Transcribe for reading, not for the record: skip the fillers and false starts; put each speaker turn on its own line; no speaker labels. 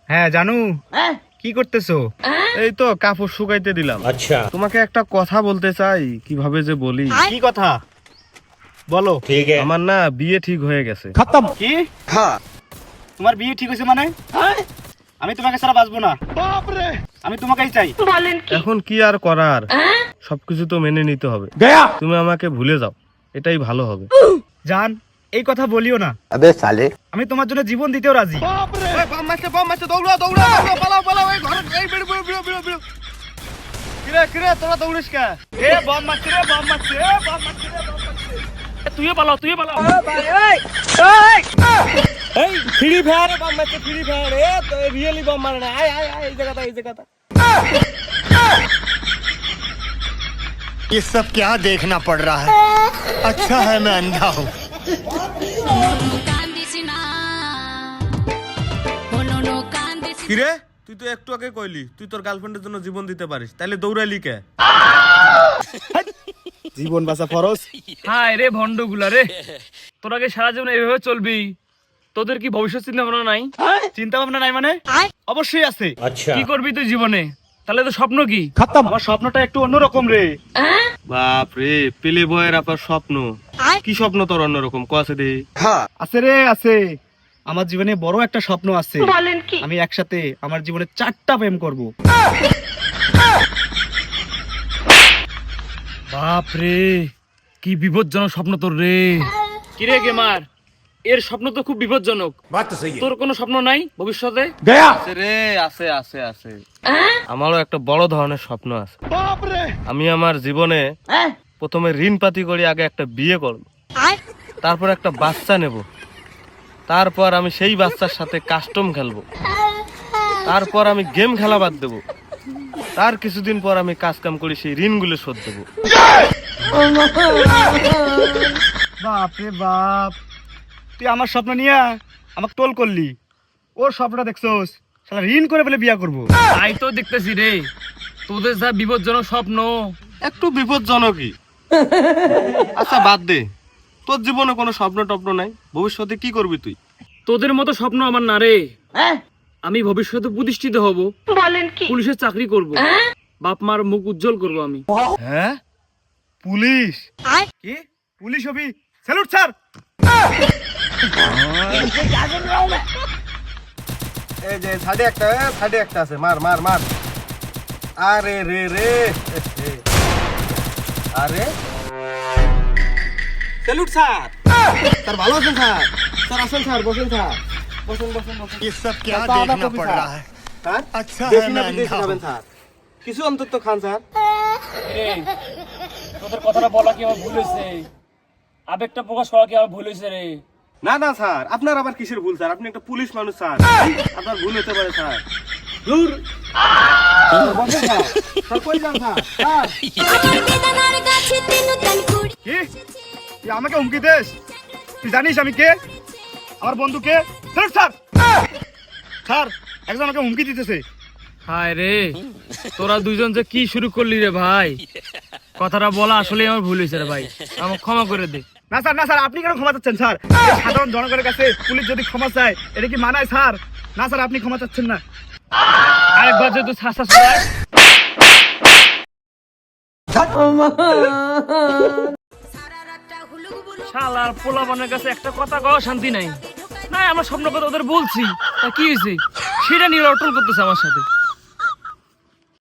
হ্যাঁ জানু, কি করতেছো?
এই তো কাপড় শুকাইতে দিলাম।
अच्छा
তোমাকে একটা কথা বলতে চাই, কিভাবে যে বলি।
কি কথা বলো।
ठीक है
আমার না বিয়ে ঠিক হয়ে গেছে।
কি? তোমার বিয়ে ঠিক হয়েছে মানে? আমি তোমাকে ছাড়া বাঁচবো না। আমি তোমাকেই চাই।
এখন কি আর করার, সবকিছু তো মেনে নিতে হবে। তুমি আমাকে ভুলে যাও, এটাই ভালো হবে।
জান, এই কথা বলিও না।
अबे साले
আমি তোমার জন্য জীবন দিতেও রাজি। কিরে তোরা দৌড়িস কে? এ বম মারছে রে, বম মারছে, এ বম মারছে রে, বম মারছে। তুইও পালাও, তুইও পালাও।
এই ফ্রি ফায়ারে বম মারছে, ফ্রি ফায়ার। এ তো রিয়েলি বম মারে না। আয় আয় আয়, এই জায়গাটা, এই জায়গাটা।
ये सब क्या देखना पड़ रहा है। अच्छा है मैं अंधा हूँ।
কিরে, তুই তো একটু আগে কইলি তুই তোর গার্লফ্রেন্ডের জন্য জীবন দিতে পারিস, তাহলে দৌড়ালি কে?
জীবন বাঁচা ফরজ।
হায় রে ভন্ডগুলা রে, তোরা কি সারা জীবন এইভাবে চলবি? তোদের কি ভবিষ্যৎ চিন্তা ভাবনা নাই?
চিন্তা ভাবনা নাই মানে? অবশ্যই আছে।
अच्छा
কি করবি তুই জীবনে? তাহলে তো স্বপ্ন কি?
আমার স্বপ্নটা একটু অন্যরকম রে।
বাপ রে, পেলে বয়ের আপার স্বপ্ন। কি স্বপ্ন তোর অন্যরকম, কসে দে।
আছে রে, আছে। আমার জীবনে বড় একটা স্বপ্ন আছে। আমি একসাথে আমার জীবনে 4টা প্রেম করব।
বাপ রে, কি বিপজ্জনক স্বপ্ন তোর রে। কিরে গেমার, এর স্বপ্ন তো খুব বিপজ্জনক।
बात तो सही है
তোর কোনো স্বপ্ন নাই ভবিষ্যতে?
আছে রে, আছে আছে আছে। আমারও একটা বড় ধরনের স্বপ্ন আছে। আমি আমার জীবনে প্রথমে ঋণ পাতি করি, আগে একটা বিয়ে করব, তারপর একটা বাচ্চা নেব, তারপর আমি সেই বাচ্চার সাথে কাস্টম খেলবো, তারপর আমি গেম খেলা বাদ দেবো, তার কিছুদিন পর আমি কাজ কাম করি সেই ঋণগুলো শোধ দেবো।
বাপ রে বাপ, তুই আমার স্বপ্ন নিয়ে আমাকে টোল করলি। ওর স্বপ্নটা দেখছোস, শালা ঋণ করে বলে বিয়া করব।
তাই তো দেখতেছি রে, তোদের যা বিপজ্জনক স্বপ্ন।
একটু বিপজ্জনকই। আচ্ছা বাদ দে, তোর জীবনে কোনো স্বপ্ন টপ্ন নাই? ভবিষ্যতে কি করবি তুই?
তোদের মতো স্বপ্ন আমার না রে। আমি ভবিষ্যতে প্রতিষ্ঠিত হব, পুলিশের চাকরি করব, বাপ মার মুখ উজ্জ্বল করব আমি।
হ্যাঁ, পুলিশ?
কি পুলিশ হবি? Salute sir.
এই যে সাইডে একটা, সাইডে একটা আছে, মার মার মার। আরে রে রে, আরে স্যালুট স্যার। স্যার ভালো আছেন স্যার? স্যার আসেন স্যার, বসেন স্যার, বসেন বসেন বসেন।
ये सब क्या
दादा
देखना
कभी
पड़
था।
रहा है।
স্যার
अच्छा है
দেশি না
मैं
বিদেশি
अंधा
খাবেন
हूँ।
স্যার? কিছু অন্তত খান স্যার।
রে, তোদের কথাটা বলা কি আমার ভুল হয়েছে? আবেগটা প্রকাশ করা কি আমার ভুল হয়েছে রে?
না না স্যার, আপনার আবার কিসের ভুল স্যার? আপনি একটা পুলিশ মানুষ স্যার, আপনার ভুল হতে পারে স্যার।
দূর। বসেন স্যার। স্যার কই যান স্যার? স্যার। কি? তুই আমাকে হুমকি দিস? তুই জানিস আমি কে? আমার বন্ধু কে? Sir sir. স্যার, একজন আমাকে হুমকি দিতেছে।
হায় রে, তোরা দুইজন যে কি শুরু করলি রে ভাই। কথাটা বলা আসলে আমার ভুল হয়েছে রে ভাই, আমাকে ক্ষমা করে দে।
না স্যার, না স্যার, আপনি কেন ক্ষমা চাচ্ছেন স্যার? এই সাধারণ জনগণের কাছে পুলিশ যদি ক্ষমা চায়, এটা কি মানায় স্যার? না স্যার, আপনি ক্ষমা চাচ্ছেন না।
আরেকবার যদি শাসা শোনায়, শালার পোলাপানের কাছে একটা কথা কওয়া শান্তি নাই। না আমার স্বপ্ন কথা ওদের বলছি, তা কি হয়েছে সেটা নিয়ে অটল করতেছে আমার সাথে।